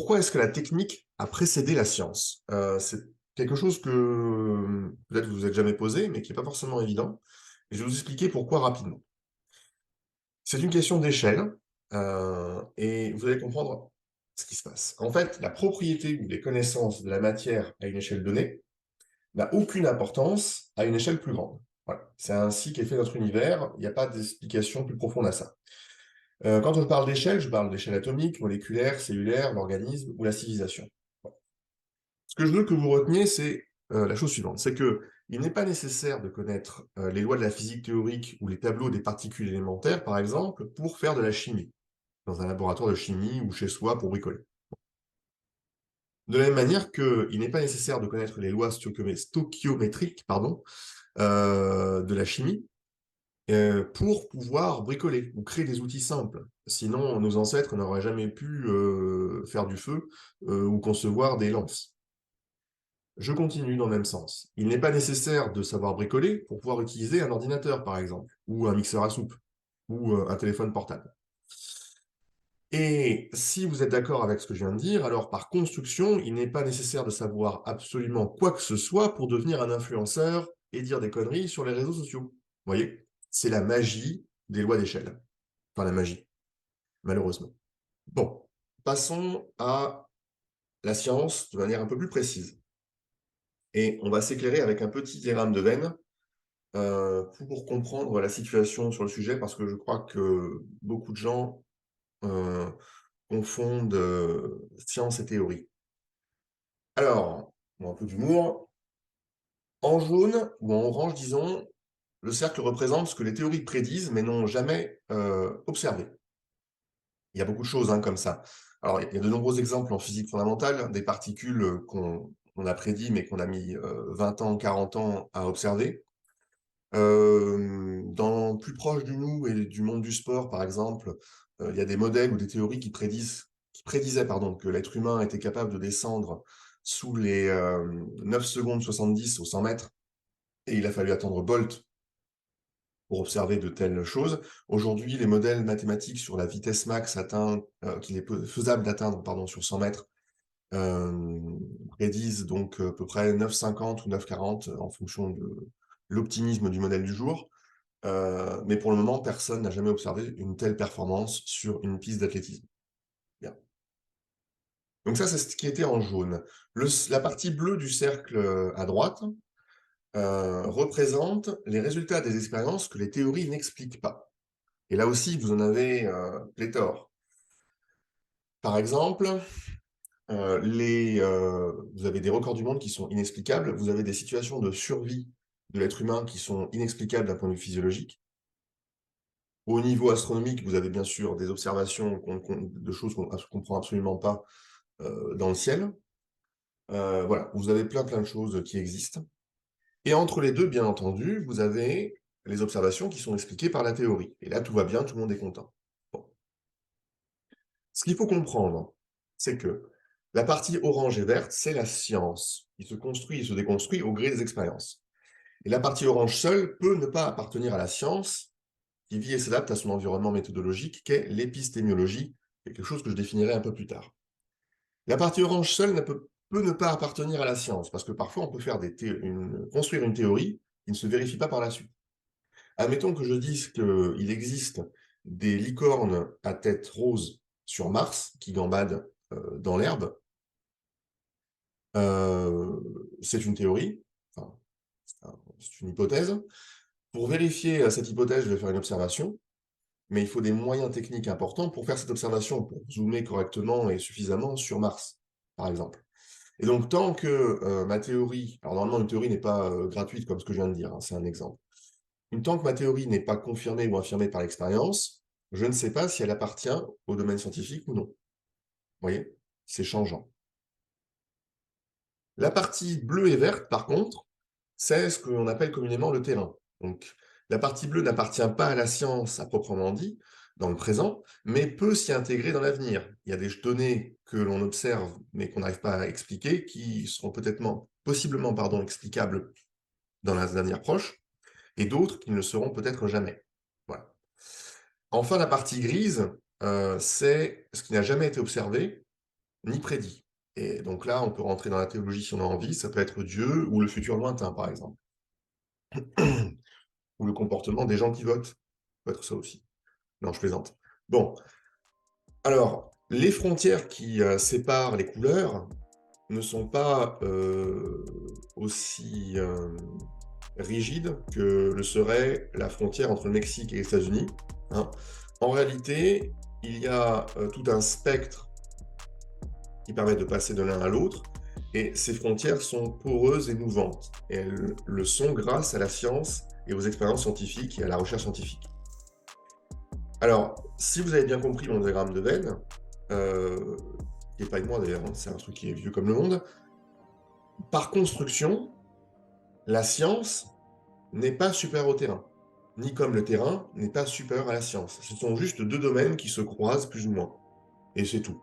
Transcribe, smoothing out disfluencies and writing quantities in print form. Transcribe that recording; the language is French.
Pourquoi est-ce que la technique a précédé la science? C'est quelque chose que, peut-être vous vous êtes jamais posé, mais qui est pas forcément évident et je vais vous expliquer pourquoi rapidement. C'est une question d'échelle, et vous allez comprendre ce qui se passe. En fait, la propriété ou les connaissances de la matière à une échelle donnée n'a aucune importance à une échelle plus grande. Voilà, c'est ainsi qu'est fait notre univers, il n'y a pas d'explication plus profonde à ça. Quand je parle d'échelle, je parle d'échelle atomique, moléculaire, cellulaire, l'organisme ou la civilisation. Ce que je veux que vous reteniez, c'est la chose suivante, c'est que il n'est pas nécessaire de connaître les lois de la physique théorique ou les tableaux des particules élémentaires, par exemple, pour faire de la chimie, dans un laboratoire de chimie ou chez soi pour bricoler. De la même manière qu'il n'est pas nécessaire de connaître les lois stoichiométriques pardon, de la chimie pour pouvoir bricoler ou créer des outils simples. Sinon, nos ancêtres n'auraient jamais pu faire du feu ou concevoir des lances. Je continue dans le même sens. Il n'est pas nécessaire de savoir bricoler pour pouvoir utiliser un ordinateur, par exemple, ou un mixeur à soupe, ou un téléphone portable. Et si vous êtes d'accord avec ce que je viens de dire, alors par construction, il n'est pas nécessaire de savoir absolument quoi que ce soit pour devenir un influenceur et dire des conneries sur les réseaux sociaux. Vous voyez? C'est la magie des lois d'échelle. Enfin, la magie, malheureusement. Bon, passons à la science de manière un peu plus précise. Et on va s'éclairer avec un petit diagramme de Venn pour comprendre la situation sur le sujet, parce que je crois que beaucoup de gens euh, confondent science et théorie. Alors, bon, un peu d'humour. En jaune ou en orange, disons, le cercle représente ce que les théories prédisent mais n'ont jamais observé. Il y a beaucoup de choses comme ça. Alors, il y a de nombreux exemples en physique fondamentale, des particules qu'on a prédit mais qu'on a mis 20 ans, 40 ans à observer. Plus proche de nous et du monde du sport, par exemple, il y a des modèles ou des théories qui prédisaient pardon, que l'être humain était capable de descendre sous les 9 secondes 70 au 100 mètres, et il a fallu attendre Bolt pour observer de telles choses. Aujourd'hui, les modèles mathématiques sur la vitesse max qu'il est faisable d'atteindre pardon, sur 100 mètres euh, prédisent donc à peu près 9,50 ou 9,40 en fonction de l'optimisme du modèle du jour. Mais pour le moment, personne n'a jamais observé une telle performance sur une piste d'athlétisme. Bien. Donc ça, c'est ce qui était en jaune. La partie bleue du cercle à droite représente les résultats des expériences que les théories n'expliquent pas. Et là aussi, vous en avez pléthore. Par exemple, vous avez des records du monde qui sont inexplicables, vous avez des situations de survie de l'être humain qui sont inexplicables d'un point de vue physiologique. Au niveau astronomique, vous avez bien sûr des observations de choses qu'on ne comprend absolument pas dans le ciel. Voilà, vous avez plein de choses qui existent. Et entre les deux, bien entendu, vous avez les observations qui sont expliquées par la théorie. Et là, tout va bien, tout le monde est content. Bon. Ce qu'il faut comprendre, c'est que la partie orange et verte, c'est la science, qui se construit et se déconstruit au gré des expériences. Et la partie orange seule peut ne pas appartenir à la science, qui vit et s'adapte à son environnement méthodologique, qu'est l'épistémiologie, quelque chose que je définirai un peu plus tard. La partie orange seule peut ne pas appartenir à la science, parce que parfois on peut faire construire une théorie qui ne se vérifie pas par la suite. Admettons que je dise qu'il existe des licornes à tête rose sur Mars qui gambadent dans l'herbe. Euh, c'est une théorie, enfin, c'est une hypothèse. Pour vérifier cette hypothèse, je vais faire une observation, mais il faut des moyens techniques importants pour faire cette observation, pour zoomer correctement et suffisamment sur Mars, par exemple. Et donc, tant que ma théorie, alors normalement une théorie n'est pas gratuite comme ce que je viens de dire, c'est un exemple. Tant que ma théorie n'est pas confirmée ou infirmée par l'expérience, je ne sais pas si elle appartient au domaine scientifique ou non. Vous voyez, c'est changeant. La partie bleue et verte, par contre, c'est ce que l'on appelle communément le terrain. Donc, la partie bleue n'appartient pas à la science à proprement dit, dans le présent, mais peut s'y intégrer dans l'avenir. Il y a des données que l'on observe, mais qu'on n'arrive pas à expliquer, qui seront possiblement explicables dans l'avenir proche, et d'autres qui ne le seront peut-être jamais. Voilà. Enfin, la partie grise, c'est ce qui n'a jamais été observé, ni prédit. Et donc là, on peut rentrer dans la théologie si on a envie, ça peut être Dieu ou le futur lointain, par exemple. Ou le comportement des gens qui votent, ça peut être ça aussi. Non, je plaisante. Bon, alors, les frontières qui séparent les couleurs ne sont pas aussi rigides que le serait la frontière entre le Mexique et les États-Unis, hein. En réalité, il y a tout un spectre qui permet de passer de l'un à l'autre, et ces frontières sont poreuses et mouvantes. Et elles le sont grâce à la science et aux expériences scientifiques et à la recherche scientifique. Alors, si vous avez bien compris mon diagramme de Venn, qui n'est pas de moi d'ailleurs, hein, c'est un truc qui est vieux comme le monde, par construction, la science n'est pas supérieure au terrain, ni comme le terrain n'est pas supérieur à la science. Ce sont juste deux domaines qui se croisent plus ou moins, et c'est tout.